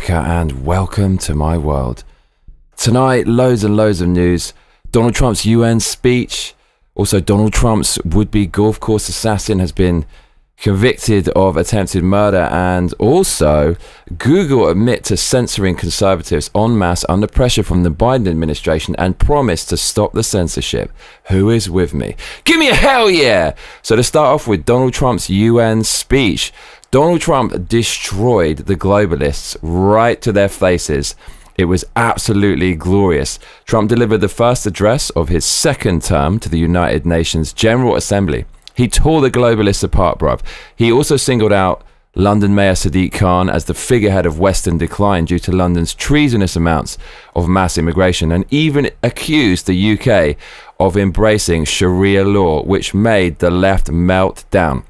America, and welcome to my world. Tonight, loads and loads of news. Donald Trump's UN speech. Also, Donald Trump's would-be golf course assassin has been convicted of attempted murder, and also Google admit to censoring conservatives en masse under pressure from the Biden administration and promise to stop the censorship. Who is with me? Give me a hell yeah! So to start off with Donald Trump's UN speech, Donald Trump destroyed the globalists right to their faces. It was absolutely glorious. Trump delivered the first address of his second term to the United Nations General Assembly. He tore the globalists apart, bruv. He also singled out London Mayor Sadiq Khan as the figurehead of Western decline due to London's treasonous amounts of mass immigration, and even accused the UK of embracing Sharia law, which made the left melt down.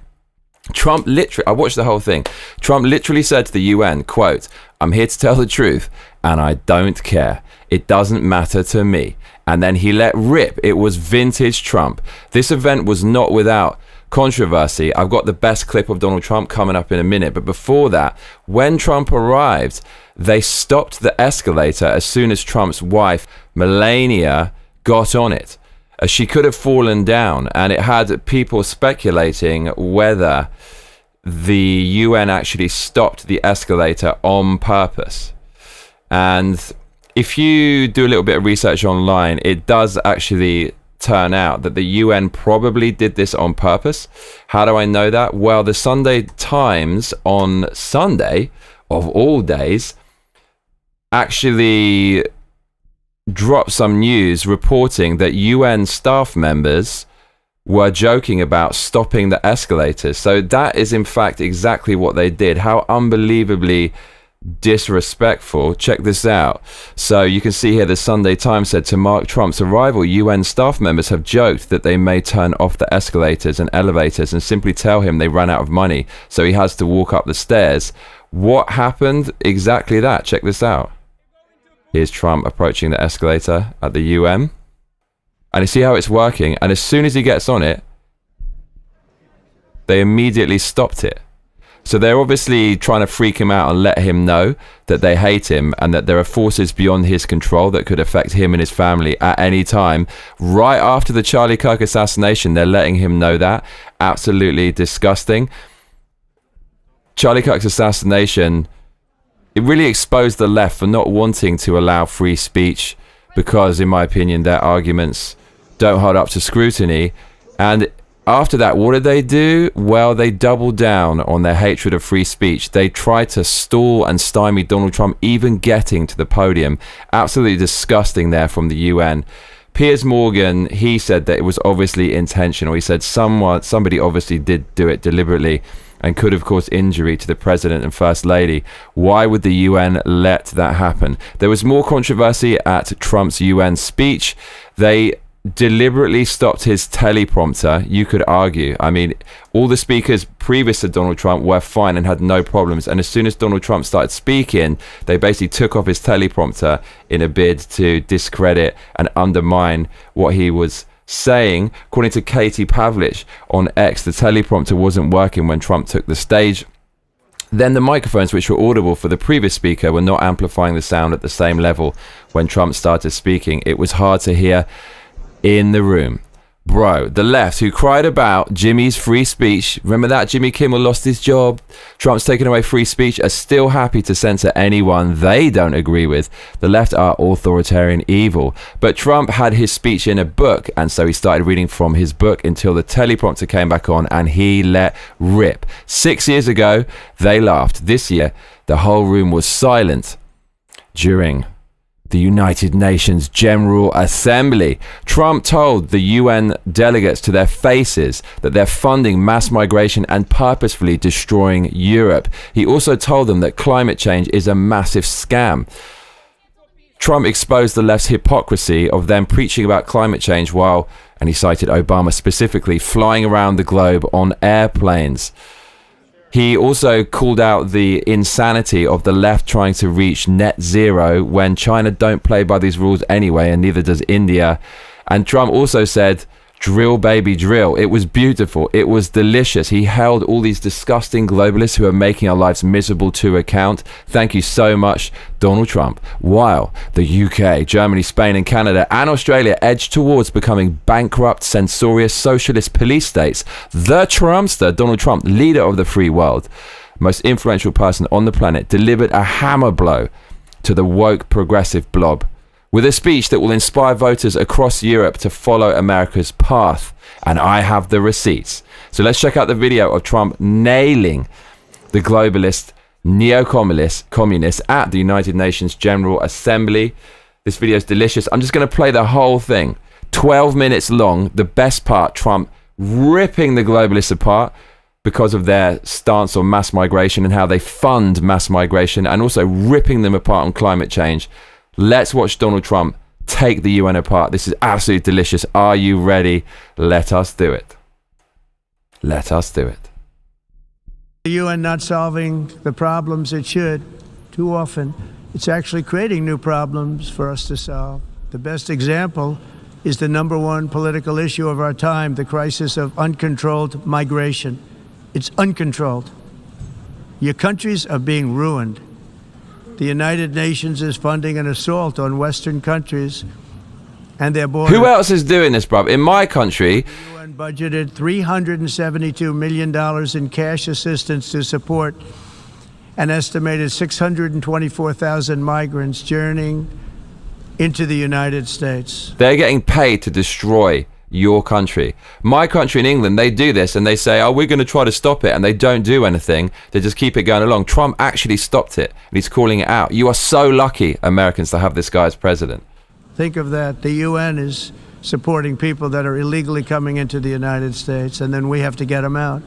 Trump literally, I watched the whole thing. Trump literally said to the UN, quote, "I'm here to tell the truth and I don't care. It doesn't matter to me." And then he let rip. It was vintage Trump. This event was not without controversy. I've got the best clip of Donald Trump coming up in a minute. But before that, when Trump arrived, they stopped the escalator as soon as Trump's wife, Melania, got on it. She could have fallen down, and it had people speculating whether the UN actually stopped the escalator on purpose. And if you do a little bit of research online, it does actually turn out that the UN probably did this on purpose. How do I know that? Well, the Sunday Times on Sunday, of all days, actually dropped some news reporting that UN staff members were joking about stopping the escalators. So that is in fact exactly what they did. How unbelievably disrespectful. Check this out. So you can see here the Sunday Times said, to mark Trump's arrival, UN staff members have joked that they may turn off the escalators and elevators and simply tell him they ran out of money, so he has to walk up the stairs. What happened? Exactly that. Check this out. Here's Trump approaching the escalator at the UN, and you see how it's working, and as soon as he gets on it, they immediately stopped it. So they're obviously trying to freak him out and let him know that they hate him and that there are forces beyond his control that could affect him and his family at any time. Right after the Charlie Kirk assassination, they're letting him know that. Absolutely disgusting. Charlie Kirk's assassination, it really exposed the left for not wanting to allow free speech because, in my opinion, their arguments don't hold up to scrutiny. And after that, what did they do? Well, they doubled down on their hatred of free speech. They tried to stall and stymie Donald Trump even getting to the podium. Absolutely disgusting there from the UN. Piers Morgan, he said that it was obviously intentional. He said somebody obviously did do it deliberately and could have caused injury to the president and first lady. Why would the UN let that happen? There was more controversy at Trump's UN speech. They deliberately stopped his teleprompter, you could argue. I mean, all the speakers previous to Donald Trump were fine and had no problems, and as soon as Donald Trump started speaking, they basically took off his teleprompter in a bid to discredit and undermine what he was saying. According to Katie Pavlich on X, the teleprompter wasn't working when Trump took the stage. Then the microphones, which were audible for the previous speaker, were not amplifying the sound at the same level when Trump started speaking. It was hard to hear in the room. Bro, the left, who cried about Jimmy's free speech, remember that? Jimmy Kimmel lost his job, Trump's taken away free speech, are still happy to censor anyone they don't agree with. The left are authoritarian evil. But Trump had his speech in a book, and so he started reading from his book until the teleprompter came back on and he let rip. 6 years ago, they laughed. This year, the whole room was silent during the United Nations General Assembly. Trump told the UN delegates to their faces that they're funding mass migration and purposefully destroying Europe. He also told them that climate change is a massive scam. Trump exposed the left's hypocrisy of them preaching about climate change while, and he cited Obama specifically, flying around the globe on airplanes. He also called out the insanity of the left trying to reach net zero when China don't play by these rules anyway, and neither does India. And Trump also said Drill, baby, drill. It was beautiful. It was delicious. He held all these disgusting globalists who are making our lives miserable to account. Thank you so much, Donald Trump. While the UK, Germany, Spain, and Canada, and Australia edge towards becoming bankrupt, censorious, socialist police states, the Trumpster, Donald Trump, leader of the free world, most influential person on the planet, delivered a hammer blow to the woke progressive blob with a speech that will inspire voters across Europe to follow America's path. And I have the receipts. So let's check out the video of Trump nailing the globalist neo-communists at the United Nations General Assembly. This video is delicious. I'm just going to play the whole thing. 12 minutes long. The best part, Trump ripping the globalists apart because of their stance on mass migration and how they fund mass migration, and also ripping them apart on climate change. Let's watch Donald Trump take the UN apart. This is absolutely delicious. Are you ready? Let us do it. Let us do it. The UN not solving the problems it should too often. It's actually creating new problems for us to solve. The best example is the #1 political issue of our time, the crisis of uncontrolled migration. It's uncontrolled. Your countries are being ruined. The United Nations is funding an assault on Western countries and their borders. Who else is doing this, bruv? In my country, the UN budgeted $372 million in cash assistance to support an estimated 624,000 migrants journeying into the United States. They're getting paid to destroy your country. My country in England, they do this and they say, oh, we're going to try to stop it, and they don't do anything. They just keep it going along. Trump actually stopped it, and he's calling it out. You are so lucky, Americans, to have this guy as president. Think of that. The UN is supporting people that are illegally coming into the United States, and then we have to get them out.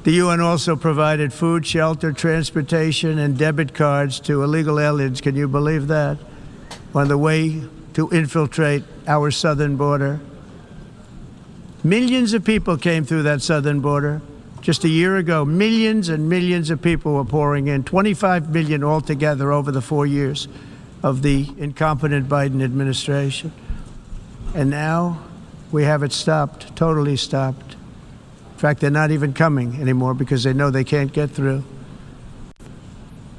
The UN also provided food, shelter, transportation, and debit cards to illegal aliens. Can you believe that? On the way to infiltrate our southern border. Millions of people came through that southern border. Just a year ago, millions and millions of people were pouring in, 25 million altogether over the 4 years of the incompetent Biden administration. And now we have it stopped, totally stopped. In fact, they're not even coming anymore because they know they can't get through.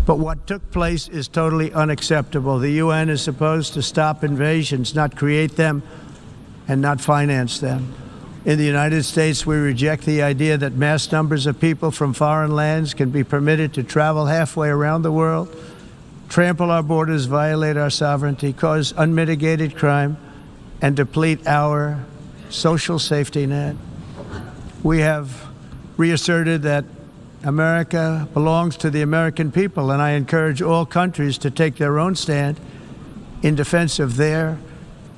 But what took place is totally unacceptable. The UN is supposed to stop invasions, not create them and not finance them. In the United States, we reject the idea that mass numbers of people from foreign lands can be permitted to travel halfway around the world, trample our borders, violate our sovereignty, cause unmitigated crime, and deplete our social safety net. We have reasserted that America belongs to the American people, and I encourage all countries to take their own stand in defense of their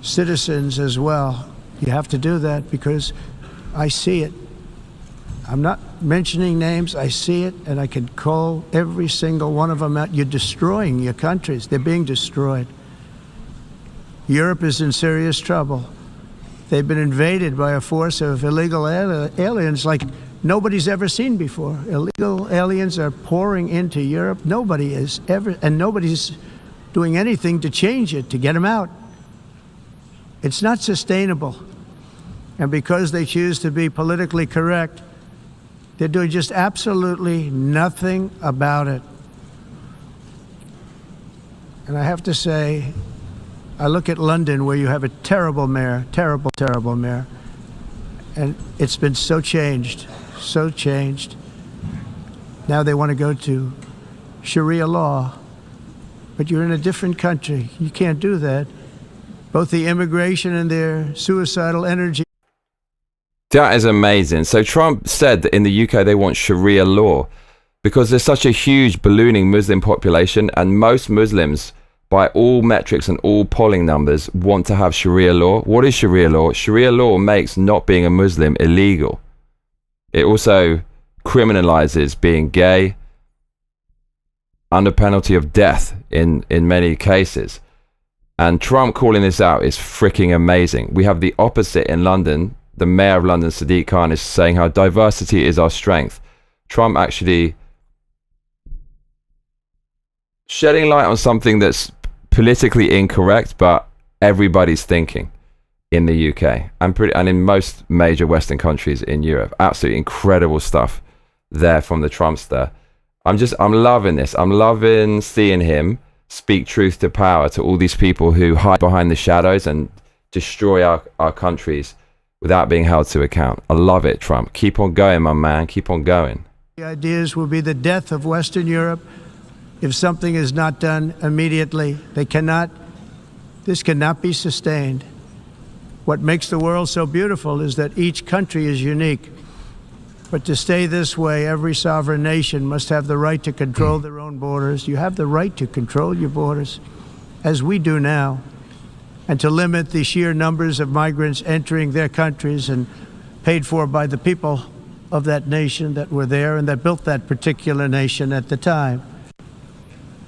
citizens as well. You have to do that because I see it. I'm not mentioning names. I see it, and I can call every single one of them out. You're destroying your countries. They're being destroyed. Europe is in serious trouble. They've been invaded by a force of illegal aliens like nobody's ever seen before. Illegal aliens are pouring into Europe. Nobody is ever, and nobody's doing anything to change it, to get them out. It's not sustainable. And because they choose to be politically correct, they're doing just absolutely nothing about it. And I have to say, I look at London, where you have a terrible mayor, terrible mayor, and it's been so changed. So changed. Now they want to go to Sharia law, but you're in a different country. You can't do that. Both the immigration and their suicidal energy. That is amazing. So Trump said that in the UK they want Sharia law because there's such a huge ballooning Muslim population, and most Muslims, by all metrics and all polling numbers, want to have Sharia law. What is Sharia law? Sharia law makes not being a Muslim illegal. It also criminalizes being gay under penalty of death in many cases. And Trump calling this out is freaking amazing. We have the opposite in London. The mayor of London, Sadiq Khan, is saying how diversity is our strength. Trump actually shedding light on something that's politically incorrect, but everybody's thinking. in the UK and in most major Western countries in Europe. Absolutely incredible stuff there from the Trumpster. I'm loving this. I'm loving seeing him speak truth to power to all these people who hide behind the shadows and destroy our countries without being held to account. I love it, Trump. Keep on going, my man. Keep on going. The ideas will be the death of Western Europe if something is not done immediately. This cannot be sustained. What makes the world so beautiful is that each country is unique. But to stay this way, every sovereign nation must have the right to control their own borders. You have the right to control your borders, as we do now, and to limit the sheer numbers of migrants entering their countries and paid for by the people of that nation that were there and that built that particular nation at the time.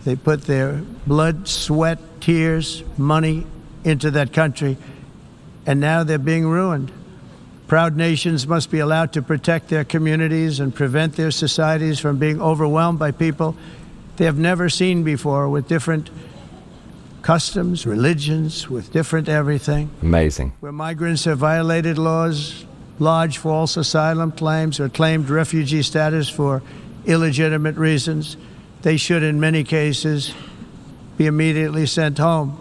They put their blood, sweat, tears, money into that country, and now they're being ruined. Proud nations must be allowed to protect their communities and prevent their societies from being overwhelmed by people they have never seen before, with different customs, religions, with different everything. Amazing. Where migrants have violated laws, lodged false asylum claims, or claimed refugee status for illegitimate reasons, they should, in many cases, be immediately sent home.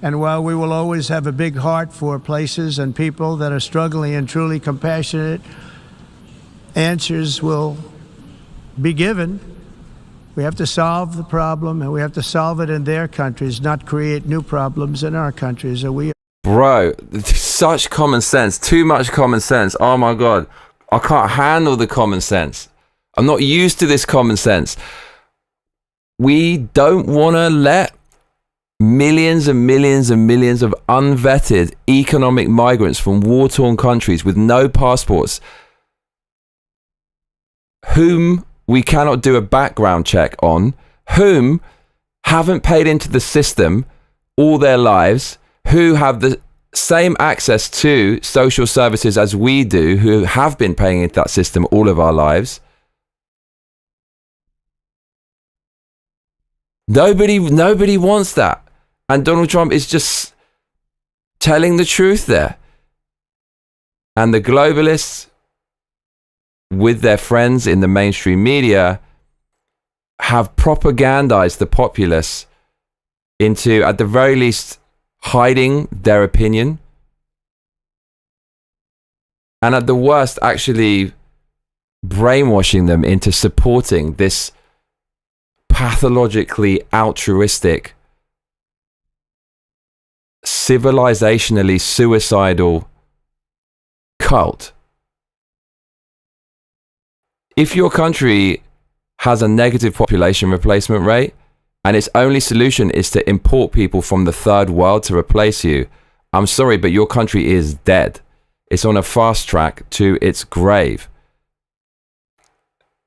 And while we will always have a big heart for places and people that are struggling and truly compassionate, answers will be given. We have to solve the problem, and we have to solve it in their countries, not create new problems in our countries. Bro, such common sense. Too much common sense. Oh my God. I can't handle the common sense. I'm not used to this common sense. We don't want to let millions and millions and millions of unvetted economic migrants from war-torn countries with no passports, whom we cannot do a background check on, whom haven't paid into the system all their lives, who have the same access to social services as we do, who have been paying into that system all of our lives. Nobody wants that. And Donald Trump is just telling the truth there. And the globalists, with their friends in the mainstream media, have propagandized the populace into, at the very least, hiding their opinion. And at the worst, actually brainwashing them into supporting this pathologically altruistic, civilizationally suicidal cult. If your country has a negative population replacement rate and its only solution is to import people from the third world to replace you, I'm sorry, but your country is dead. It's on a fast track to its grave.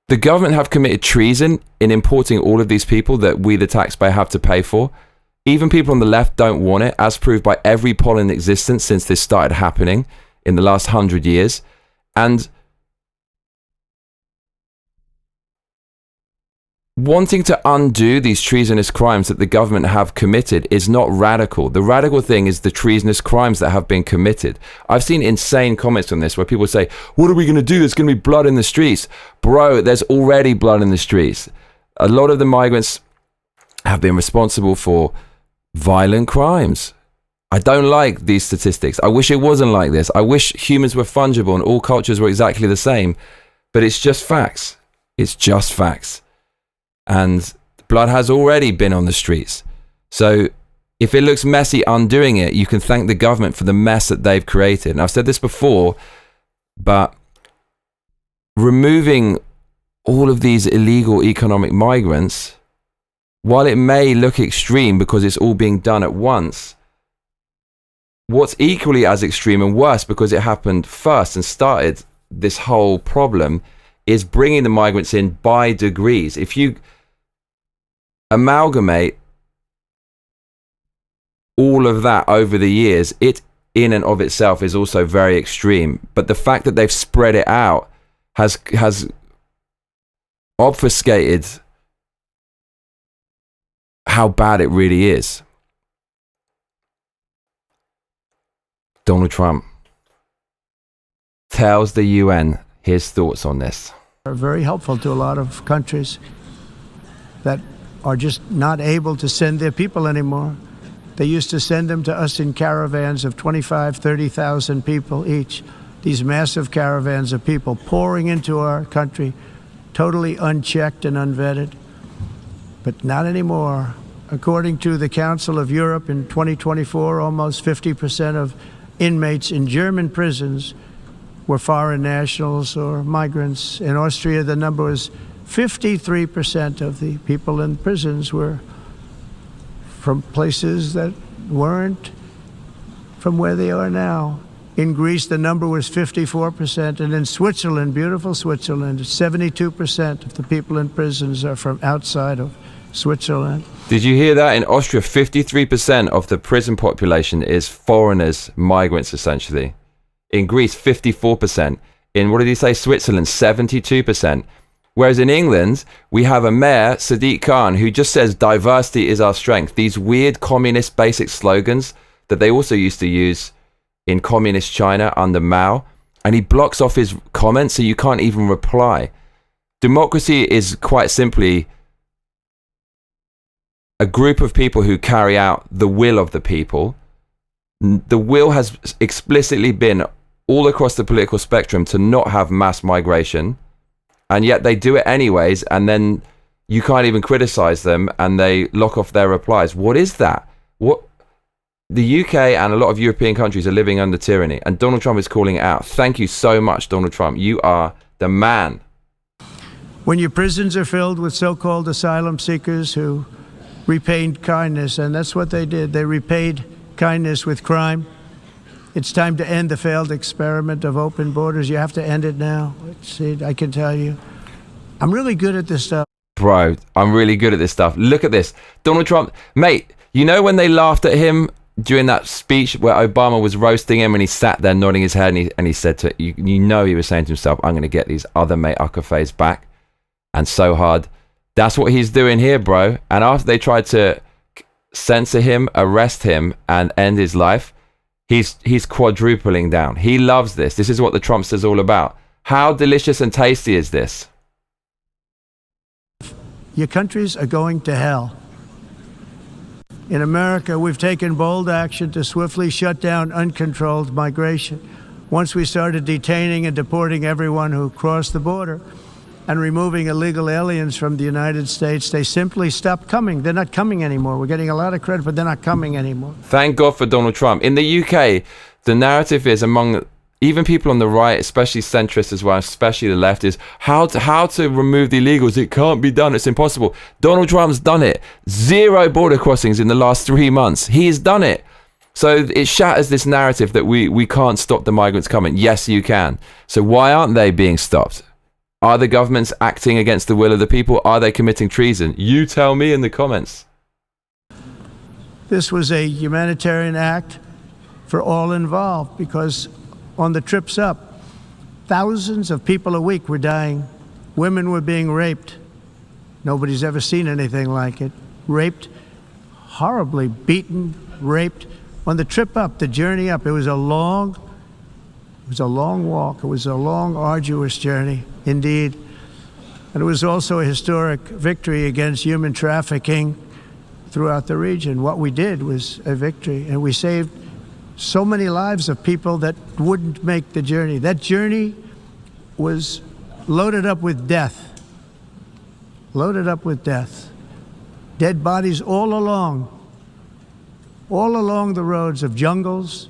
The government have committed treason in importing all of these people that we, the taxpayer, have to pay for. Even people on the left don't want it, as proved by every poll in existence since this started happening in the last 100 years. And wanting to undo these treasonous crimes that the government have committed is not radical. The radical thing is the treasonous crimes that have been committed. I've seen insane comments on this where people say, what are we going to do? There's going to be blood in the streets. Bro, there's already blood in the streets. A lot of the migrants have been responsible for violent crimes. I don't like these statistics. I wish it wasn't like this. I wish humans were fungible and all cultures were exactly the same. But it's just facts. It's just facts. And blood has already been on the streets. So if it looks messy undoing it, you can thank the government for the mess that they've created. And I've said this before, but removing all of these illegal economic migrants, while it may look extreme because it's all being done at once, what's equally as extreme and worse because it happened first and started this whole problem is bringing the migrants in by degrees. If you amalgamate all of that over the years, it in and of itself is also very extreme. But the fact that they've spread it out has obfuscated how bad it really is. Donald Trump tells the UN his thoughts on this. Are very helpful to a lot of countries that are just not able to send their people anymore. They used to send them to us in caravans of 25, 30,000 people each. These massive caravans of people pouring into our country, totally unchecked and unvetted. But not anymore. According to the Council of Europe in 2024, almost 50% of inmates in German prisons were foreign nationals or migrants. In Austria, the number was 53% of the people in prisons were from places that weren't from where they are now. In Greece, the number was 54%, and in Switzerland, beautiful Switzerland, 72% of the people in prisons are from outside of Switzerland. Did you hear that? In Austria, 53% of the prison population is foreigners, migrants, essentially. In Greece, 54%. In, what did he say, Switzerland, 72%. Whereas in England, we have a mayor, Sadiq Khan, who just says diversity is our strength. These weird communist basic slogans that they also used to use in communist China under Mao. And he blocks off his comments so you can't even reply. Democracy is quite simply a group of people who carry out the will of the people. The will has explicitly been all across the political spectrum to not have mass migration, and yet they do it anyways, and then you can't even criticize them, and they lock off their replies. What is that? What? The UK and a lot of European countries are living under tyranny, and Donald Trump is calling it out. Thank you so much, Donald Trump. You are the man. When your prisons are filled with so-called asylum seekers who repaid kindness, and that's what they did. They repaid kindness with crime. It's time to end the failed experiment of open borders. You have to end it now. I can tell you. I'm really good at this stuff. Bro, I'm really good at this stuff. Look at this. Donald Trump, mate, you know when they laughed at him during that speech where Obama was roasting him and he sat there nodding his head and he said to, you know he was saying to himself, I'm going to get these other mate Uckerfays back. And so hard. That's what he's doing here, bro. And after they tried to censor him, arrest him, and end his life, he's quadrupling down. He loves this. This is what the Trumpster's all about. How delicious and tasty is this? Your countries are going to hell. In America, we've taken bold action to swiftly shut down uncontrolled migration. Once we started detaining and deporting everyone who crossed the border and removing illegal aliens from the United States, they simply stopped coming. They're not coming anymore. We're getting a lot of credit, but they're not coming anymore. Thank God for Donald Trump. In the UK, the narrative is among even people on the right, especially centrists as well, especially the left, is how to remove the illegals. It can't be done. It's impossible. Donald Trump's done it. 0 border crossings in the last 3 months. He's done it. So it shatters this narrative that we can't stop the migrants coming. Yes, you can. So why aren't they being stopped? Are the governments acting against the will of the people? Are they committing treason? You tell me in the comments. This was a humanitarian act for all involved, because on the trips up, thousands of people a week were dying. Women were being raped. Nobody's ever seen anything like it. Raped, horribly beaten, raped. On the trip up, the journey up, it was a long walk. It was a long, arduous journey, indeed. And it was also a historic victory against human trafficking throughout the region. What we did was a victory, and we saved so many lives of people that wouldn't make the journey. That journey was loaded up with death. Loaded up with death. Dead bodies all along the roads of jungles.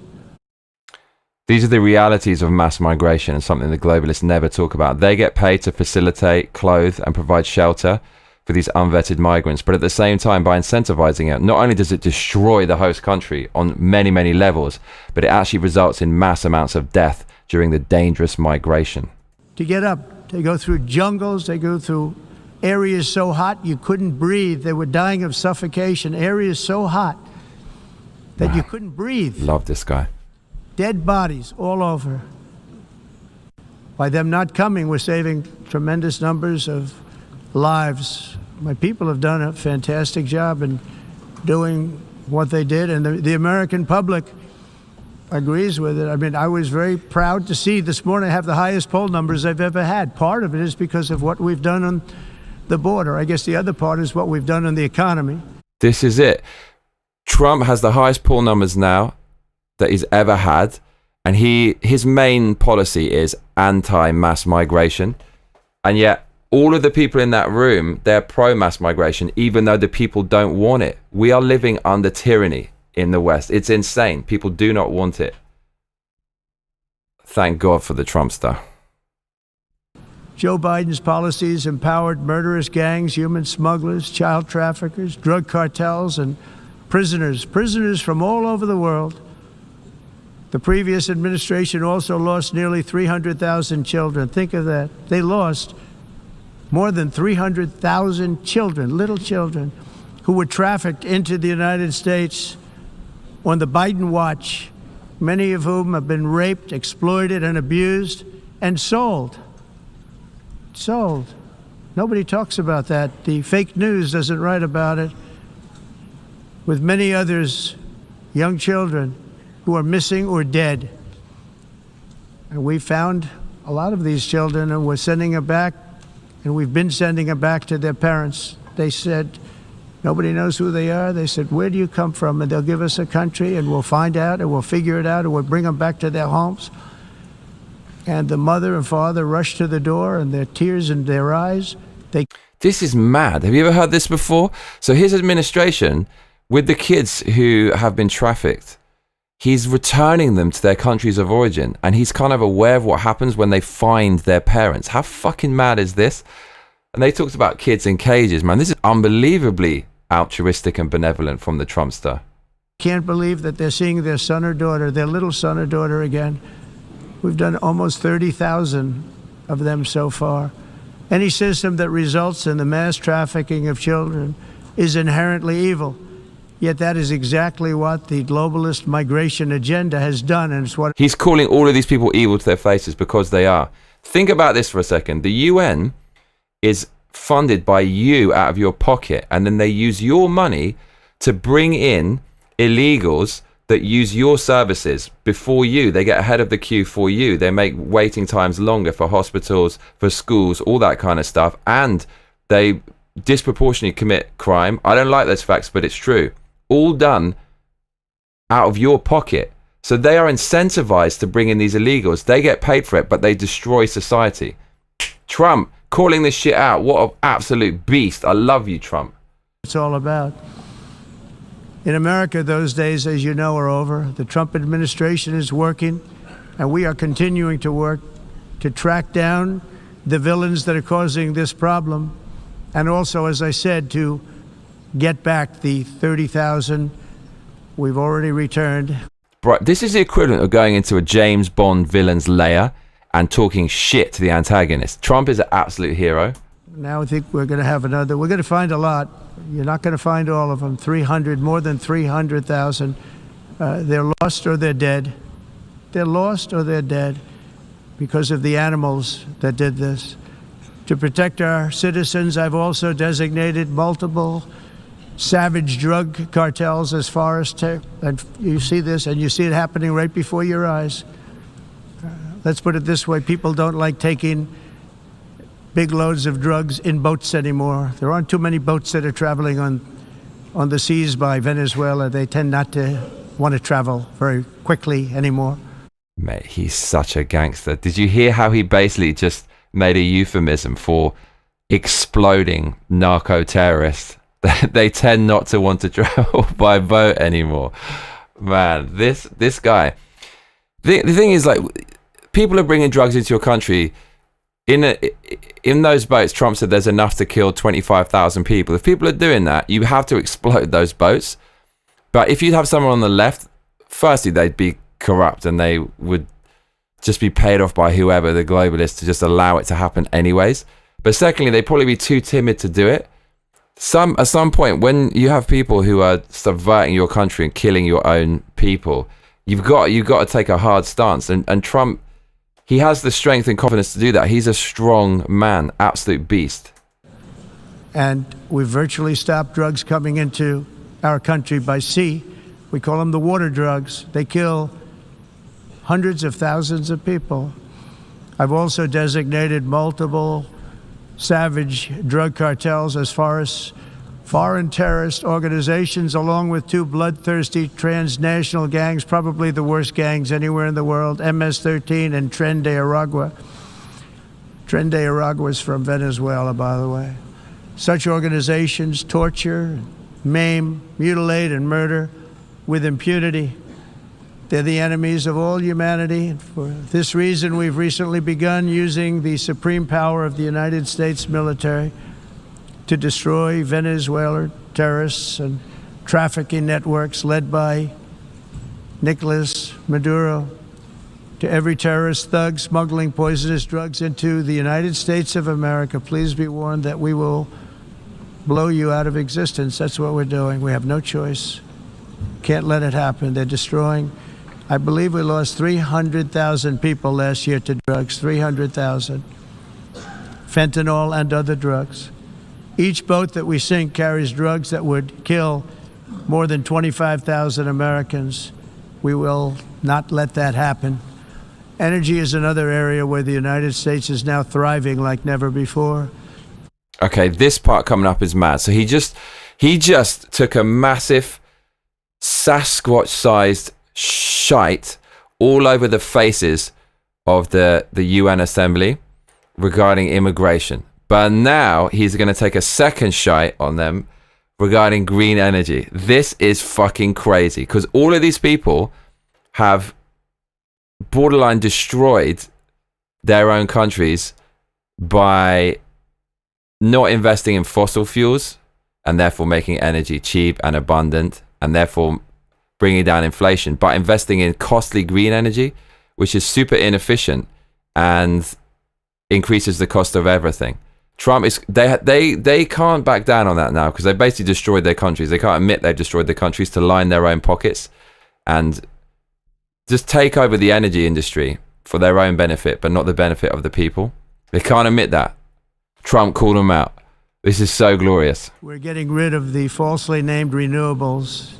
These are the realities of mass migration, and something the globalists never talk about. They get paid to facilitate, clothe, and provide shelter for these unvetted migrants. But at the same time, by incentivizing it, not only does it destroy the host country on many, many levels, but it actually results in mass amounts of death during the dangerous migration. To get up, they go through jungles, they go through areas so hot you couldn't breathe. They were dying of suffocation, areas so hot that you couldn't breathe. Love this guy. Dead bodies all over. By them not coming, we're saving tremendous numbers of lives. My people have done a fantastic job in doing what they did, and the American public agrees with it. I mean, I was very proud to see this morning I have the highest poll numbers I've ever had. Part of it is because of what we've done on the border. I guess the other part is what we've done on the economy. This is it. Trump has the highest poll numbers now that he's ever had, and his main policy is anti-mass migration, and yet all of the people in that room, they're pro-mass migration, even though the people don't want it. We are living under tyranny in the West. It's insane. People do not want it. Thank God for the Trumpster. Joe Biden's policies empowered murderous gangs, human smugglers, child traffickers, drug cartels, and prisoners from all over the world. The previous administration also lost nearly 300,000 children. Think of that. They lost more than 300,000 children, little children, who were trafficked into the United States on the Biden watch, many of whom have been raped, exploited, and abused, and sold. Nobody talks about that. The fake news doesn't write about it. With many others, young children who are missing or dead. And we found a lot of these children, and we're sending them back, and we've been sending them back to their parents. They said, nobody knows who they are. They said, where do you come from? And they'll give us a country, and we'll find out, and we'll figure it out, and we'll bring them back to their homes. And the mother and father rushed to the door, and their tears in their eyes. This is mad. Have you ever heard this before? So his administration, with the kids who have been trafficked, he's returning them to their countries of origin, and he's kind of aware of what happens when they find their parents. How fucking mad is this? And they talked about kids in cages, man. This is unbelievably altruistic and benevolent from the Trumpster. Can't believe that they're seeing their son or daughter, their little son or daughter again. We've done almost 30,000 of them so far. Any system that results in the mass trafficking of children is inherently evil. Yet that is exactly what the globalist migration agenda has done, and it's what... He's calling all of these people evil to their faces because they are. Think about this for a second. The UN is funded by you out of your pocket, and then they use your money to bring in illegals that use your services before you. They get ahead of the queue for you. They make waiting times longer for hospitals, for schools, all that kind of stuff. And they disproportionately commit crime. I don't like those facts, but it's true. All done out of your pocket. So they are incentivized to bring in these illegals. They get paid for it, but they destroy society. Trump calling this shit out. What an absolute beast. I love you, Trump. It's all about. In America, those days, as you know, are over. The Trump administration is working, and we are continuing to work to track down the villains that are causing this problem, and also, as I said, to get back the 30,000 we've already returned. Right, this is the equivalent of going into a James Bond villain's lair and talking shit to the antagonist. Trump is an absolute hero. Now I think we're going to have another. We're going to find a lot. You're not going to find all of them. 300, more than 300,000. They're lost or they're dead. They're lost or they're dead because of the animals that did this. To protect our citizens, I've also designated multiple savage drug cartels as far as and you see this, and you see it happening right before your eyes. Let's put it this way. People don't like taking big loads of drugs in boats anymore. There aren't too many boats that are traveling on the seas by Venezuela. They tend not to want to travel very quickly anymore. Mate, he's such a gangster. Did you hear how he basically just made a euphemism for exploding narco-terrorists? They tend not to want to travel by boat anymore. Man, this guy. The thing is, like, people are bringing drugs into your country. In those boats, Trump said there's enough to kill 25,000 people. If people are doing that, you have to explode those boats. But if you'd have someone on the left, firstly, they'd be corrupt and they would just be paid off by whoever, the globalists, to just allow it to happen anyways. But secondly, they'd probably be too timid to do it. At some point, when you have people who are subverting your country and killing your own people, you've got to take a hard stance. And Trump, he has the strength and confidence to do that. He's a strong man, absolute beast. And we've virtually stopped drugs coming into our country by sea. We call them the water drugs. They kill hundreds of thousands of people. I've also designated multiple savage drug cartels as far as foreign terrorist organizations, along with two bloodthirsty transnational gangs, probably the worst gangs anywhere in the world, MS-13 and Tren de Aragua. Tren de Aragua is from Venezuela, by the way. Such organizations torture, maim, mutilate, and murder with impunity. They're the enemies of all humanity. And for this reason, we've recently begun using the supreme power of the United States military to destroy Venezuelan terrorists and trafficking networks led by Nicolas Maduro. To every terrorist thug smuggling poisonous drugs into the United States of America, please be warned that we will blow you out of existence. That's what we're doing. We have no choice. Can't let it happen. They're destroying. I believe we lost 300,000 people last year to drugs, 300,000. Fentanyl and other drugs. Each boat that we sink carries drugs that would kill more than 25,000 Americans. We will not let that happen. Energy is another area where the United States is now thriving like never before. Okay, this part coming up is mad. So he just took a massive Sasquatch-sized shite all over the faces of the UN Assembly regarding immigration. But now he's going to take a second shite on them regarding green energy. This is fucking crazy, because all of these people have borderline destroyed their own countries by not investing in fossil fuels and therefore making energy cheap and abundant and therefore bringing down inflation, but investing in costly green energy, which is super inefficient and increases the cost of everything. Trump is they can't back down on that now, because they basically destroyed their countries. They can't admit they've destroyed their countries to line their own pockets and just take over the energy industry for their own benefit, but not the benefit of the people. They can't admit that. Trump called them out. This is so glorious. We're getting rid of the falsely named renewables.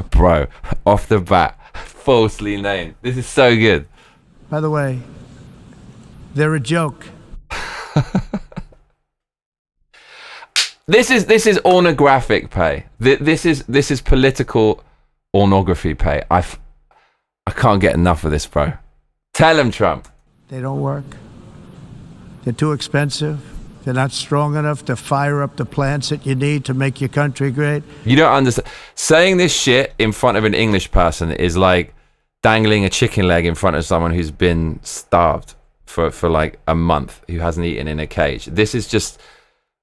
Bro, off the bat, falsely named. This is so good. By the way, they're a joke. This is ornographic pay. This is political ornography pay. I can't get enough of this, bro. Tell him, Trump. They don't work. They're too expensive. They're not strong enough to fire up the plants that you need to make your country great. You don't understand. Saying this shit in front of an English person is like dangling a chicken leg in front of someone who's been starved for like a month, who hasn't eaten in a cage. This is just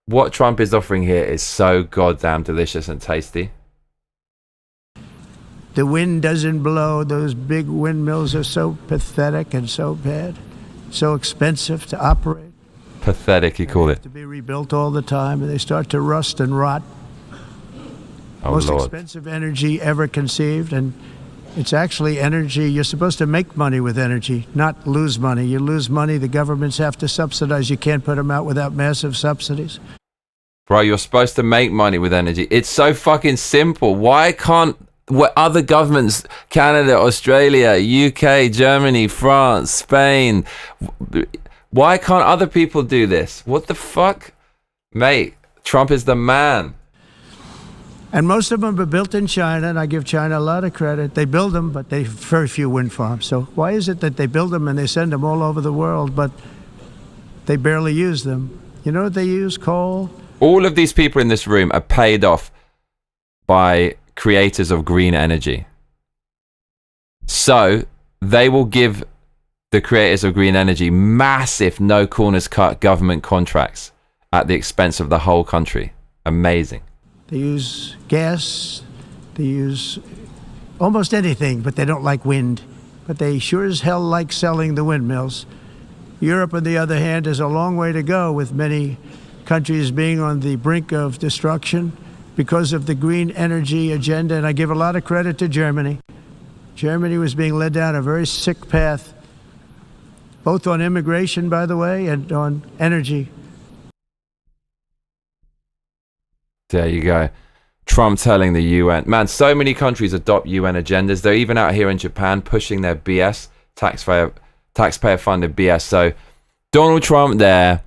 what Trump is offering here is so goddamn delicious and tasty. The wind doesn't blow. Those big windmills are so pathetic and so bad, so expensive to operate. Pathetic, you call it. To be rebuilt all the time, and they start to rust and rot. Oh, Most Lord. expensive energy ever conceived, and it's actually energy. You're supposed to make money with energy, not lose money. You lose money, the governments have to subsidize. You can't put them out without massive subsidies. Bro, you're supposed to make money with energy. It's so fucking simple. Why can't other governments, Canada, Australia, UK, Germany, France, Spain, why can't other people do this? What the fuck? Mate, Trump is the man. And most of them are built in China, and I give China a lot of credit. They build them, but they very few wind farms. So why is it that they build them and they send them all over the world, but they barely use them? You know what they use? Coal? All of these people in this room are paid off by creators of green energy. So they will give the creators of green energy massive no corners cut government contracts at the expense of the whole country. Amazing. They use gas, they use almost anything, but they don't like wind. But they sure as hell like selling the windmills. Europe, on the other hand, has a long way to go, with many countries being on the brink of destruction because of the green energy agenda. And I give a lot of credit to Germany. Germany was being led down a very sick path, both on immigration, by the way, and on energy. There you go. Trump telling the UN. Man, so many countries adopt UN agendas. They're even out here in Japan pushing their BS, taxpayer funded BS. So Donald Trump there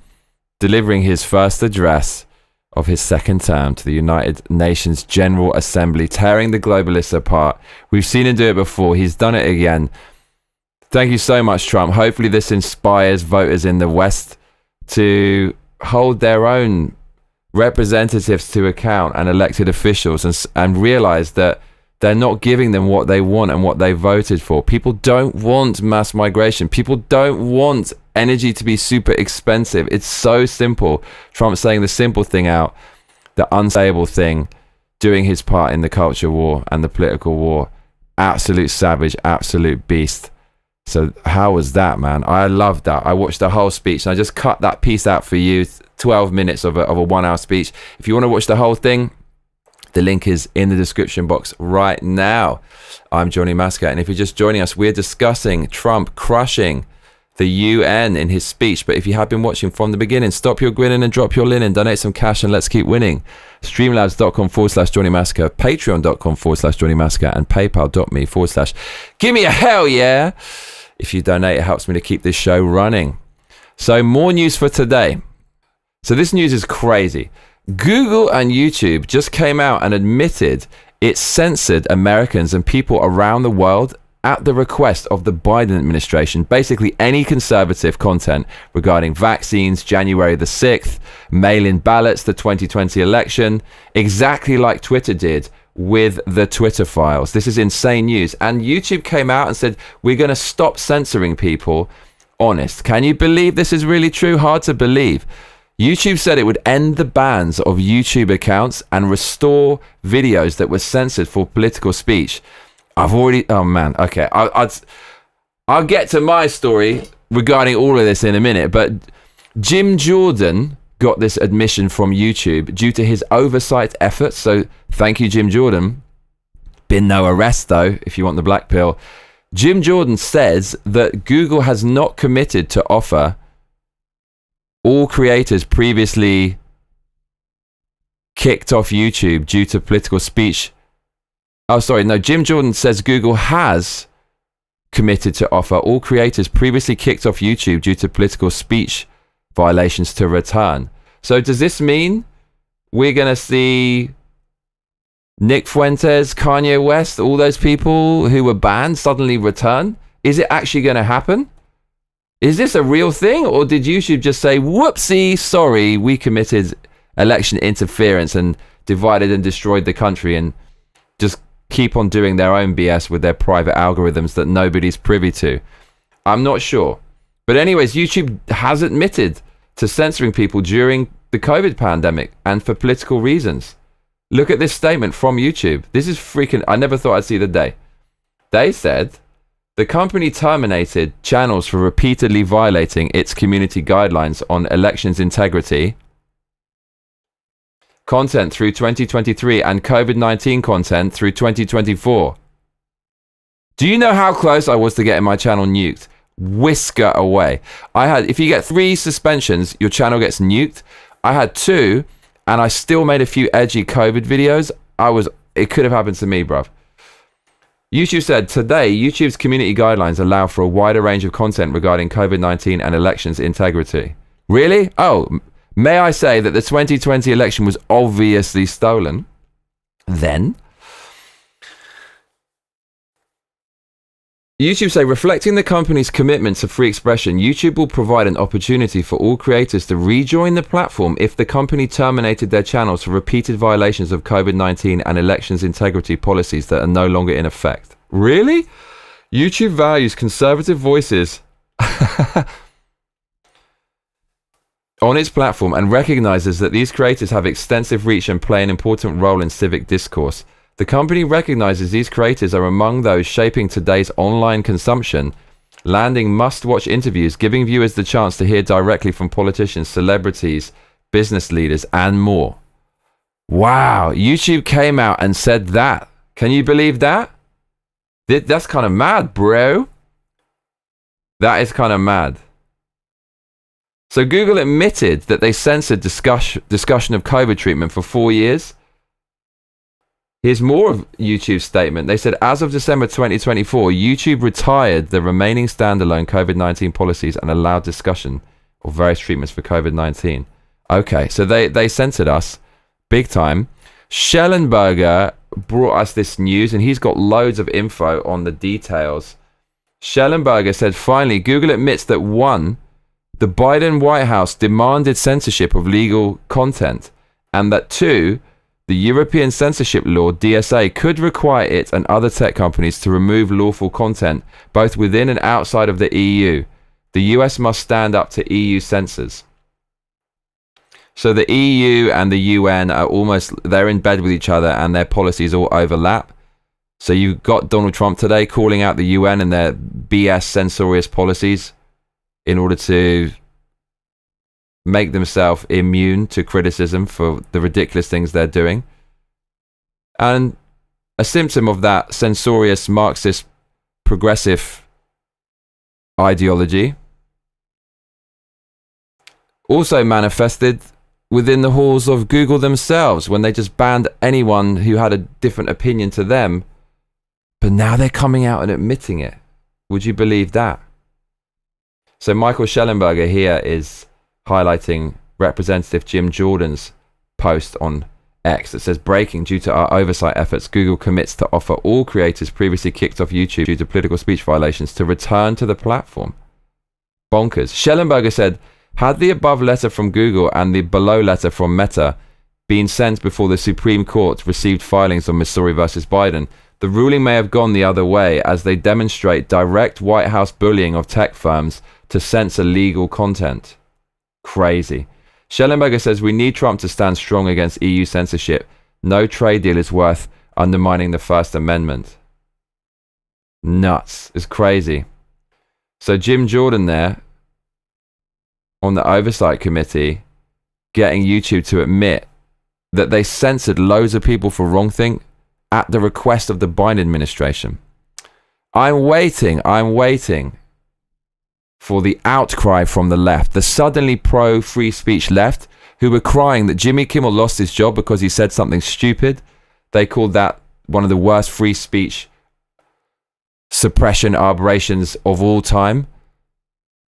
delivering his first address of his second term to the United Nations General Assembly, tearing the globalists apart. We've seen him do it before. He's done it again. Thank you so much, Trump. Hopefully this inspires voters in the West to hold their own representatives to account and elected officials and realize that they're not giving them what they want and what they voted for. People don't want mass migration. People don't want energy to be super expensive. It's so simple. Trump's saying the simple thing out, the unsayable thing, doing his part in the culture war and the political war. Absolute savage, absolute beast. So how was that, man? I loved that. I watched the whole speech and I just cut that piece out for you. 12 minutes of a 1 hour speech. If you want to watch the whole thing, the link is in the description box right now. I'm Johnny Massacre, and if you're just joining us, we're discussing Trump crushing the UN in his speech. But if you have been watching from the beginning, stop your grinning and drop your linen, donate some cash, and let's keep winning. Streamlabs.com/Johnny Massacre, Patreon.com/Johnny Massacre, and PayPal.me/ give me a hell yeah. If you donate, it helps me to keep this show running. So more news for today. So this news is crazy. Google and YouTube just came out and admitted it censored Americans and people around the world at the request of the Biden administration. Basically any conservative content regarding vaccines, January the 6th, mail-in ballots, the 2020 election, exactly like Twitter did with the Twitter files. This is insane news. And YouTube came out and said, we're going to stop censoring people. Honest. Can you believe this is really true? Hard to believe. YouTube said it would end the bans of YouTube accounts and restore videos that were censored for political speech. Oh man, okay. I'll get to my story regarding all of this in a minute, but Jim Jordan got this admission from YouTube due to his oversight efforts. So thank you, Jim Jordan. Been no arrest though, if you want the black pill. Jim Jordan says that Google has not committed to offer all creators previously kicked off YouTube due to political speech. Oh, sorry. No, Jim Jordan says Google has committed to offer all creators previously kicked off YouTube due to political speech violations to return. So does this mean we're going to see Nick Fuentes, Kanye West, all those people who were banned suddenly return? Is it actually going to happen? Is this a real thing, or did YouTube just say, whoopsie, sorry, we committed election interference and divided and destroyed the country, and just keep on doing their own BS with their private algorithms that nobody's privy to? I'm not sure. But anyways, YouTube has admitted to censoring people during the COVID pandemic and for political reasons. Look at this statement from YouTube. This is freaking, I never thought I'd see the day. They said, the company terminated channels for repeatedly violating its community guidelines on elections integrity content through 2023 and COVID-19 content through 2024. Do you know how close I was to getting my channel nuked? Whisker away. If you get 3 suspensions, your channel gets nuked. I had 2, and I still made a few edgy COVID videos. It could have happened to me, bruv. YouTube said, today, YouTube's community guidelines allow for a wider range of content regarding COVID-19 and elections integrity. Really? Oh, may I say that the 2020 election was obviously stolen? Then, YouTube say, reflecting the company's commitment to free expression, YouTube will provide an opportunity for all creators to rejoin the platform if the company terminated their channels for repeated violations of COVID-19 and elections integrity policies that are no longer in effect. Really? YouTube values conservative voices on its platform and recognizes that these creators have extensive reach and play an important role in civic discourse. The company recognizes these creators are among those shaping today's online consumption, landing must-watch interviews, giving viewers the chance to hear directly from politicians, celebrities, business leaders, and more. Wow, YouTube came out and said that. Can you believe that? That's kind of mad, bro. That is kind of mad. So Google admitted that they censored discussion of COVID treatment for 4 years. Here's more of YouTube's statement. They said, as of December 2024, YouTube retired the remaining standalone COVID-19 policies and allowed discussion of various treatments for COVID-19. Okay, so they censored us big time. Schellenberger brought us this news, and he's got loads of info on the details. Schellenberger said, finally, Google admits that 1, the Biden White House demanded censorship of legal content, and that 2, the European censorship law, DSA, could require it and other tech companies to remove lawful content, both within and outside of the EU. The US must stand up to EU censors. So the EU and the UN are they're in bed with each other, and their policies all overlap. So you've got Donald Trump today calling out the UN and their BS censorious policies in order to make themselves immune to criticism for the ridiculous things they're doing. And a symptom of that censorious Marxist progressive ideology also manifested within the halls of Google themselves, when they just banned anyone who had a different opinion to them. But now they're coming out and admitting it. Would you believe that? So Michael Schellenberger here is highlighting Representative Jim Jordan's post on X that says, breaking, due to our oversight efforts, Google commits to offer all creators previously kicked off YouTube due to political speech violations to return to the platform. Bonkers. Schellenberger said, had the above letter from Google and the below letter from Meta been sent before the Supreme Court received filings on Missouri versus Biden, the ruling may have gone the other way, as they demonstrate direct White House bullying of tech firms to censor legal content. Crazy. Schellenberger says, we need Trump to stand strong against EU censorship. No trade deal is worth undermining the First Amendment. Nuts. It's crazy. So Jim Jordan there, on the oversight committee, getting YouTube to admit that they censored loads of people for wrongthing at the request of the Biden administration. I'm waiting for the outcry from the left, the suddenly pro-free speech left, who were crying that Jimmy Kimmel lost his job because he said something stupid. They called that one of the worst free speech suppression aberrations of all time.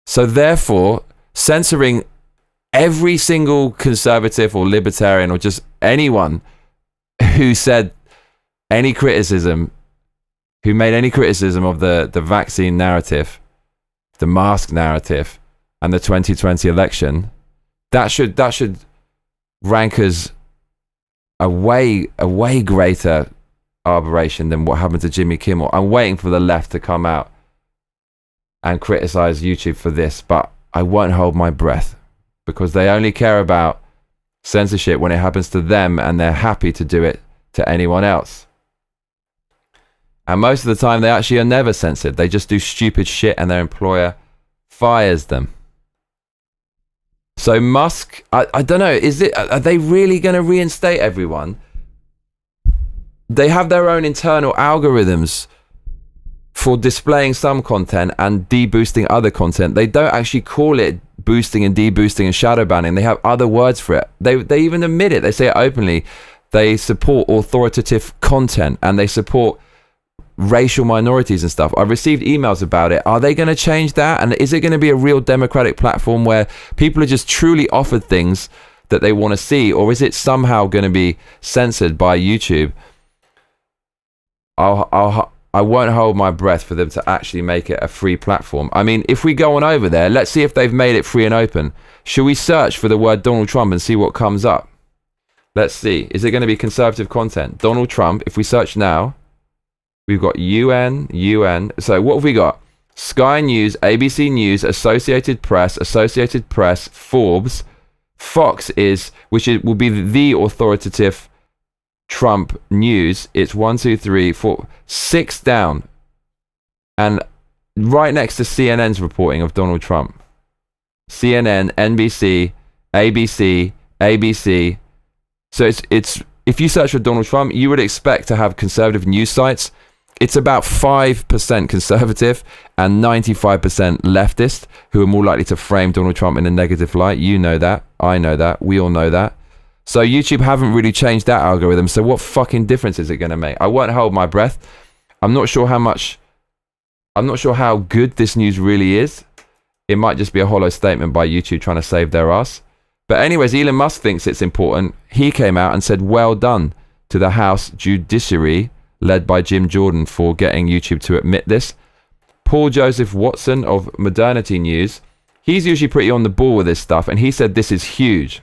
So therefore, censoring every single conservative or libertarian or just anyone who said any criticism, who made any criticism of the vaccine narrative, the mask narrative, and the 2020 election, that should rank as a way greater aberration than what happened to Jimmy Kimmel. I'm waiting for the left to come out and criticize YouTube for this, but I won't hold my breath, because they only care about censorship when it happens to them, and they're happy to do it to anyone else. And most of the time they actually are never censored. They just do stupid shit and their employer fires them. So Musk, I don't know, are they really going to reinstate everyone? They have their own internal algorithms for displaying some content and deboosting other content. They don't actually call it boosting and deboosting and shadow banning. They have other words for it. They even admit it. They say it openly. They support authoritative content and they support racial minorities and stuff. I've received emails about it. Are they going to change that? And is it going to be a real democratic platform where people are just truly offered things that they want to see? Or is it somehow going to be censored by YouTube? I won't hold my breath for them to actually make it a free platform. I mean, if we go on over there, let's see if they've made it free and open. Should we search for the word Donald Trump and see what comes up? Let's see. Is it going to be conservative content? Donald Trump, if we search now, we've got UN. So what have we got? Sky News, ABC News, Associated Press, Forbes, Fox will be the authoritative Trump news. It's 1, 2, 3, 4, 6 down, and right next to CNN's reporting of Donald Trump. CNN, NBC, ABC. So it's if you search for Donald Trump, you would expect to have conservative news sites. It's about 5% conservative and 95% leftist, who are more likely to frame Donald Trump in a negative light. You know that. I know that. We all know that. So YouTube haven't really changed that algorithm. So what fucking difference is it going to make? I won't hold my breath. I'm not sure how good this news really is. It might just be a hollow statement by YouTube trying to save their ass. But anyways, Elon Musk thinks it's important. He came out and said, well done to the House Judiciary led by Jim Jordan for getting YouTube to admit this. Paul Joseph Watson of Modernity News, he's usually pretty on the ball with this stuff, and he said this is huge.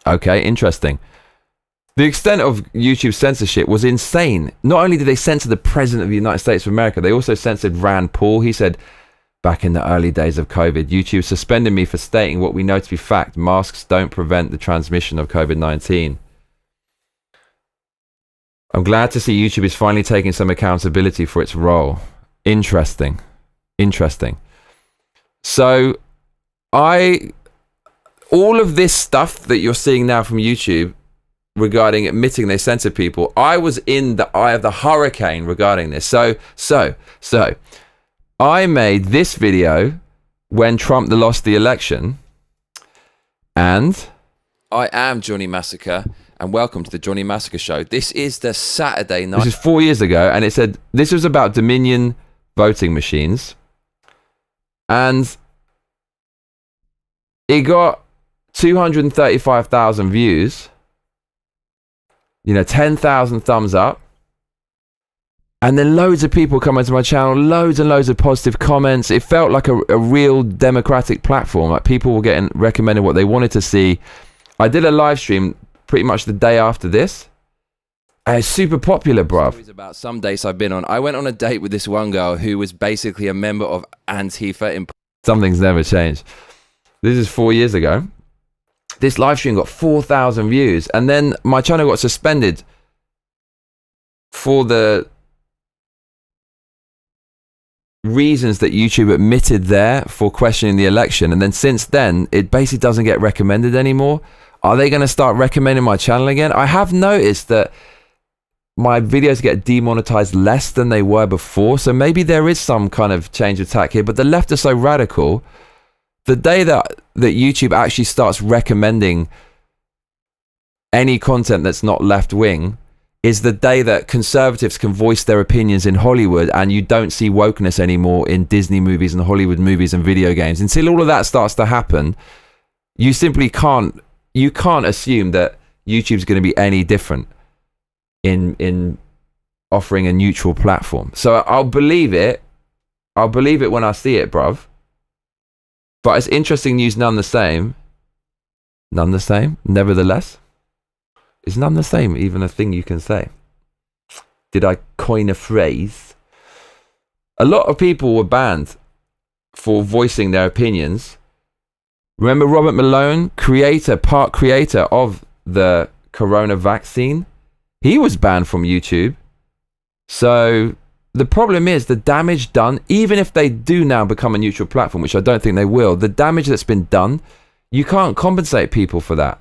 Okay, interesting. The extent of YouTube censorship was insane. Not only did they censor the President of the United States of America, they also censored Rand Paul. He said, back in the early days of COVID, YouTube suspended me for stating what we know to be fact. Masks don't prevent the transmission of COVID-19. I'm glad to see YouTube is finally taking some accountability for its role. Interesting. So, all of this stuff that you're seeing now from YouTube regarding admitting they censored people, I was in the eye of the hurricane regarding this. So, I made this video when Trump lost the election, and I am Johnny Massacre, and welcome to the Johnny Massacre Show. This is the Saturday night. This is 4 years ago, and it said this was about Dominion voting machines, and it got 235,000 views, 10,000 thumbs up, and then loads of people come into my channel, loads and loads of positive comments. It felt like a real democratic platform. Like, people were getting recommended what they wanted to see. I did a live stream pretty much the day after this, and it's super popular, bruv. Stories about some dates I've been on. I went on a date with this one girl who was basically a member of Antifa. Something's never changed. This is 4 years ago. This live stream got 4,000 views, and then my channel got suspended for the reasons that YouTube admitted there for questioning the election. And then since then, it basically doesn't get recommended anymore. Are they going to start recommending my channel again? I have noticed that my videos get demonetized less than they were before, so maybe there is some kind of change of tack here, but the left are so radical. The day that YouTube actually starts recommending any content that's not left-wing is the day that conservatives can voice their opinions in Hollywood, and you don't see wokeness anymore in Disney movies and Hollywood movies and video games. Until all of that starts to happen, you simply can't assume that YouTube's going to be any different in offering a neutral platform. So I'll believe it when I see it, bruv. But it's interesting news none the same. Nevertheless. Is none the same even a thing you can say? Did I coin a phrase? A lot of people were banned for voicing their opinions. Remember Robert Malone, part creator of the corona vaccine? He was banned from YouTube. So the problem is the damage done, even if they do now become a neutral platform, which I don't think they will, the damage that's been done, you can't compensate people for that.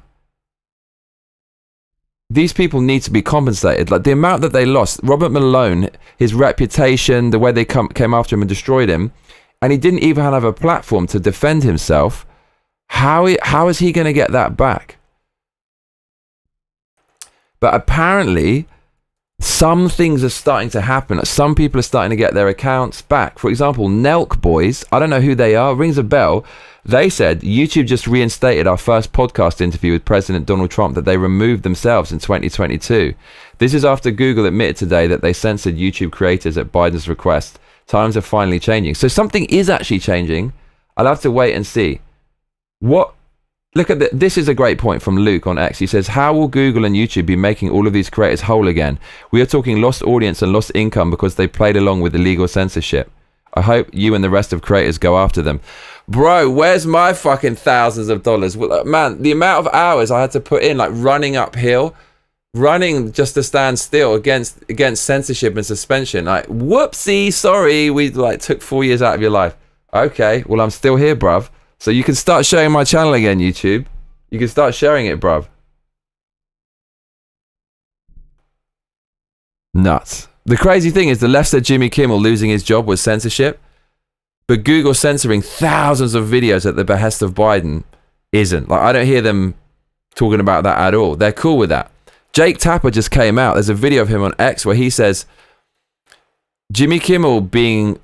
These people need to be compensated. Like, the amount that they lost, Robert Malone, his reputation, the way they came after him and destroyed him, and he didn't even have a platform to defend himself. How is he going to get that back? But apparently, some things are starting to happen. Some people are starting to get their accounts back. For example, Nelk Boys, I don't know who they are, rings a bell. They said, YouTube just reinstated our first podcast interview with President Donald Trump that they removed themselves in 2022. This is after Google admitted today that they censored YouTube creators at Biden's request. Times are finally changing. So something is actually changing. I'll have to wait and see. Look at this is a great point from Luke on X. He says, how will Google and YouTube be making all of these creators whole again? We are talking lost audience and lost income because they played along with illegal censorship. I hope you and the rest of creators go after them. Bro, where's my fucking thousands of dollars? Man, the amount of hours I had to put in, like running uphill, running just to stand still against censorship and suspension. Like, whoopsie, sorry, we took 4 years out of your life. Okay, well, I'm still here, bruv. So you can start sharing my channel again, YouTube. You can start sharing it, bruv. Nuts. The crazy thing is the left said Jimmy Kimmel losing his job was censorship, but Google censoring thousands of videos at the behest of Biden isn't. Like, I don't hear them talking about that at all. They're cool with that. Jake Tapper just came out. There's a video of him on X where he says Jimmy Kimmel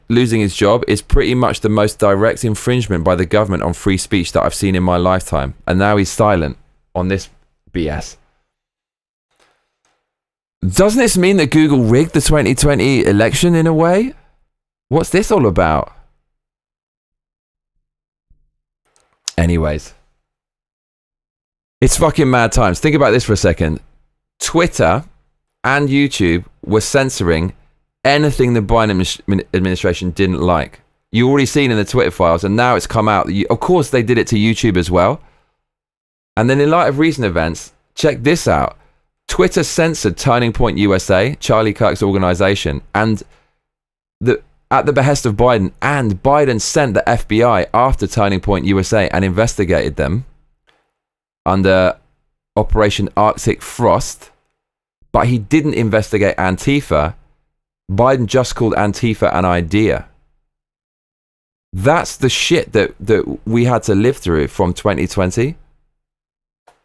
losing his job is pretty much the most direct infringement by the government on free speech that I've seen in my lifetime. And now he's silent on this BS. Doesn't this mean that Google rigged the 2020 election in a way? What's this all about? Anyways. It's fucking mad times. Think about this for a second. Twitter and YouTube were censoring anything the Biden administration didn't like. You already seen in the Twitter files, and now it's come out. Of course, they did it to YouTube as well. And then in light of recent events, check this out. Twitter censored Turning Point USA, Charlie Kirk's organization, and at the behest of Biden, and Biden sent the FBI after Turning Point USA and investigated them under Operation Arctic Frost, but he didn't investigate Antifa. Biden just called Antifa an idea. That's the shit that we had to live through from 2020.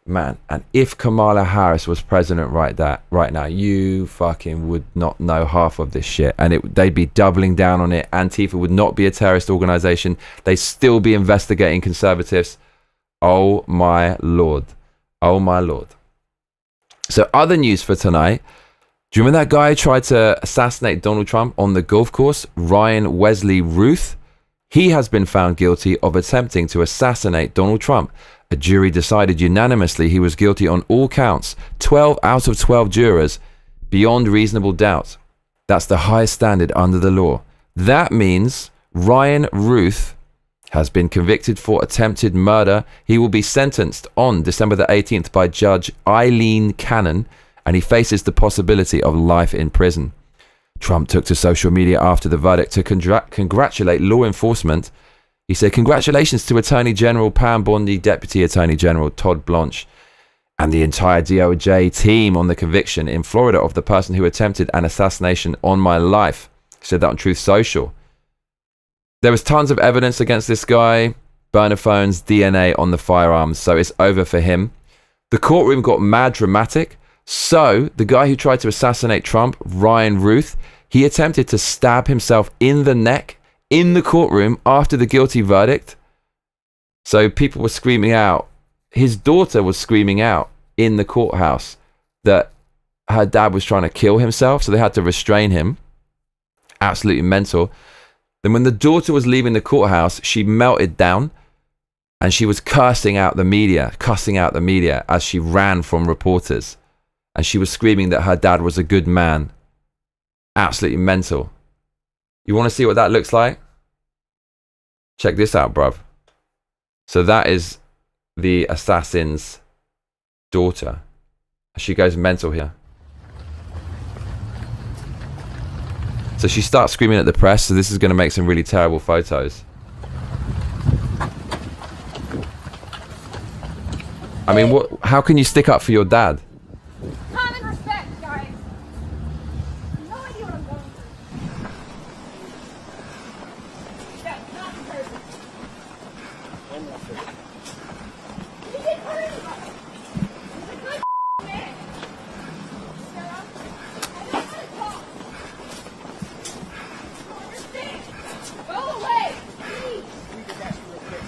Man, and if Kamala Harris was president right now, you fucking would not know half of this shit. And they'd be doubling down on it. Antifa would not be a terrorist organization. They'd still be investigating conservatives. Oh my Lord. Oh my Lord. So other news for tonight. Do you remember that guy who tried to assassinate Donald Trump on the golf course? Ryan Wesley Ruth? He has been found guilty of attempting to assassinate Donald Trump. A jury decided unanimously he was guilty on all counts. 12 out of 12 jurors, beyond reasonable doubt. That's the highest standard under the law. That means Ryan Ruth has been convicted for attempted murder. He will be sentenced on December the 18th by Judge Eileen Cannon, and he faces the possibility of life in prison. Trump took to social media after the verdict to congratulate law enforcement. He said, "Congratulations to Attorney General Pam Bondi, Deputy Attorney General Todd Blanche, and the entire DOJ team on the conviction in Florida of the person who attempted an assassination on my life." He said that on Truth Social. There was tons of evidence against this guy, burner phones, DNA on the firearms, so it's over for him. The courtroom got mad dramatic. So the guy who tried to assassinate Trump, Ryan Ruth, he attempted to stab himself in the neck in the courtroom after the guilty verdict. So people were screaming out. His daughter was screaming out in the courthouse that her dad was trying to kill himself, so they had to restrain him. Absolutely mental. Then when the daughter was leaving the courthouse, she melted down and she was cussing out the media as she ran from reporters. And she was screaming that her dad was a good man. Absolutely mental. You want to see what that looks like? Check this out, bruv. So that is the assassin's daughter. She goes mental here. So she starts screaming at the press. So this is going to make some really terrible photos. I mean, how can you stick up for your dad? Common respect, guys. No idea what I'm going through. Yeah, not the person. He didn't hurt anybody. He's a good man. Sarah, I don't want to talk. Understand? Go away, please.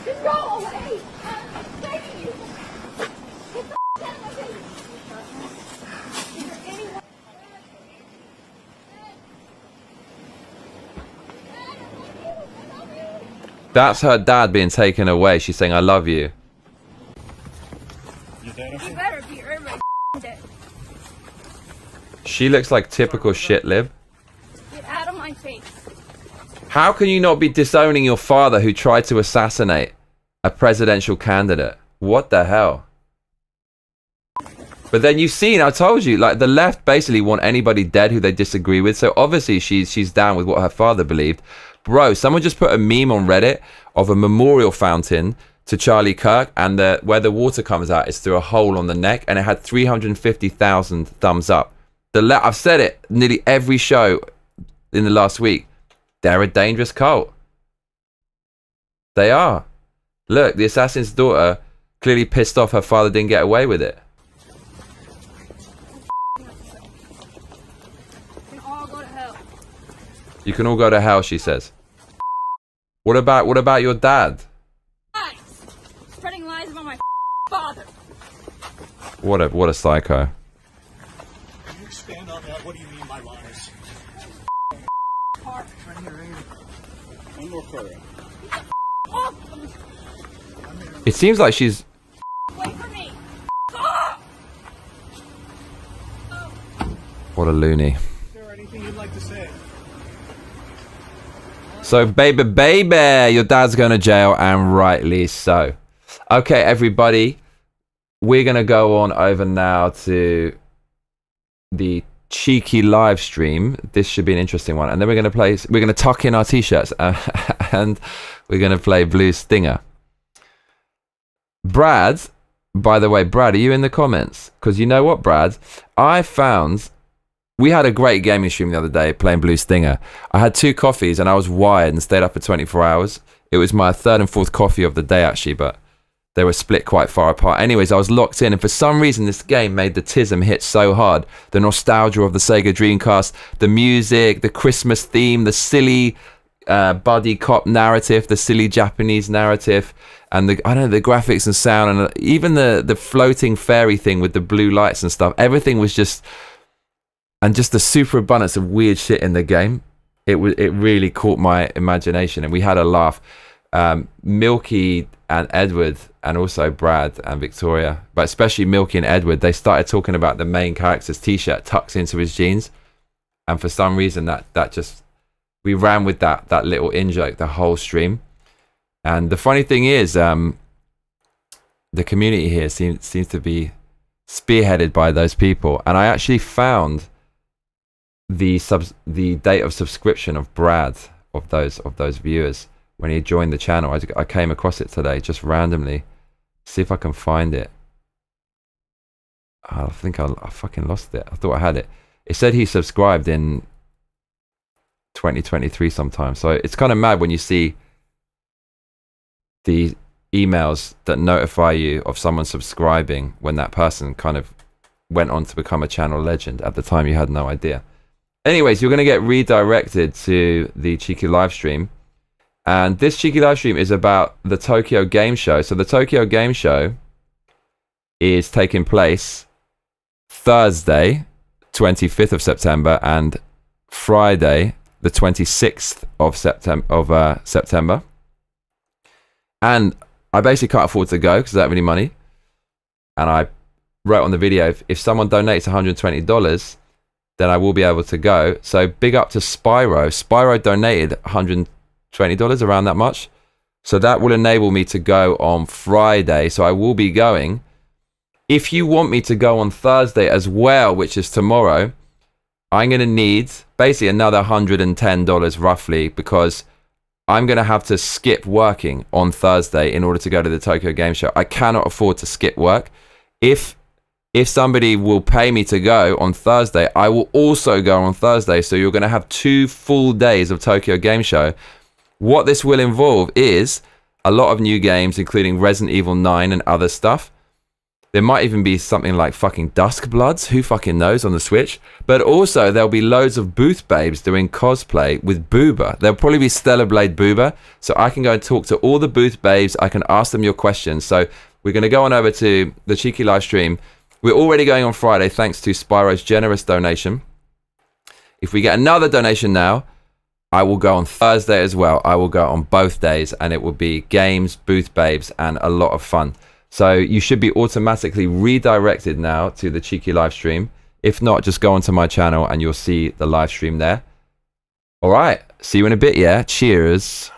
Just go away. I'm begging you. Get the out of my face. Is there anyone? That's her dad being taken away. She's saying, "I love you." You better be earning my debt. She looks like typical shit lib. Get out of my face. How can you not be disowning your father who tried to assassinate a presidential candidate? What the hell? But then you've seen, I told you, like the left basically want anybody dead who they disagree with. So obviously she's down with what her father believed. Bro, someone just put a meme on Reddit of a memorial fountain to Charlie Kirk, and where the water comes out is through a hole on the neck, and it had 350,000 thumbs up. I've said it nearly every show in the last week. They're a dangerous cult. They are. Look, the assassin's daughter Clearly pissed off her father didn't get away with it. We can all go to hell. You can all go to hell, she says. What about your dad? Lies! Spreading lies about my father. What a psycho. Can you expand on that? What do you mean by lies? One more quarter. It seems like she's... Wait for me. What a loony. Is there anything you'd like to say? So, baby, your dad's going to jail, and rightly so. Okay, everybody, we're going to go on over now to the cheeky live stream. This should be an interesting one. And then we're going to tuck in our t-shirts and we're going to play Blue Stinger. Brad, by the way, Brad, are you in the comments? Because you know what, Brad? We had a great gaming stream the other day playing Blue Stinger. I had 2 coffees and I was wired and stayed up for 24 hours. It was my 3rd and 4th coffee of the day, actually, but they were split quite far apart. Anyways, I was locked in, and for some reason, this game made the tism hit so hard. The nostalgia of the Sega Dreamcast, the music, the Christmas theme, the silly buddy cop narrative, the silly Japanese narrative, and the graphics and sound, and even the floating fairy thing with the blue lights and stuff. Everything was just the super abundance of weird shit in the game. It really caught my imagination, and we had a laugh. Milky and Edward, and also Brad and Victoria, but especially Milky and Edward, they started talking about the main character's t-shirt tucks into his jeans, and for some reason that just, we ran with that little in-joke the whole stream. And the funny thing is, the community here seems to be spearheaded by those people, and I actually found the date of subscription of Brad, of those viewers, when he joined the channel. I came across it today just randomly. See if I can find it. I think I fucking lost it. I thought I had it. It said he subscribed in 2023 sometime. So it's kind of mad when you see the emails that notify you of someone subscribing when that person kind of went on to become a channel legend. At the time, you had no idea. Anyways, you're going to get redirected to the cheeky live stream. And this cheeky live stream is about the Tokyo Game Show. So the Tokyo Game Show is taking place Thursday, 25th of September, and Friday, the 26th of September. And I basically can't afford to go because I don't have any money. And I wrote on the video, if someone donates $120, then I will be able to go. So big up to Spyro. Spyro donated $120, around that much. So that will enable me to go on Friday. So I will be going. If you want me to go on Thursday as well, which is tomorrow, I'm going to need basically another $110 roughly, because I'm going to have to skip working on Thursday in order to go to the Tokyo Game Show. I cannot afford to skip work. If somebody will pay me to go on Thursday, I will also go on Thursday. So you're going to have 2 full days of Tokyo Game Show. What this will involve is a lot of new games, including Resident Evil 9 and other stuff. There might even be something like fucking Dusk Bloods, who fucking knows, on the Switch. But also there'll be loads of booth babes doing cosplay with Booba. There'll probably be Stellar Blade Booba. So I can go and talk to all the booth babes. I can ask them your questions. So we're going to go on over to the cheeky live stream. We're already going on Friday thanks to Spyro's generous donation. If we get another donation now, I will go on Thursday as well. I will go on both days, and it will be games, booth babes, and a lot of fun. So you should be automatically redirected now to the cheeky live stream. If not, just go onto my channel and you'll see the live stream there. All right, see you in a bit, yeah? Cheers.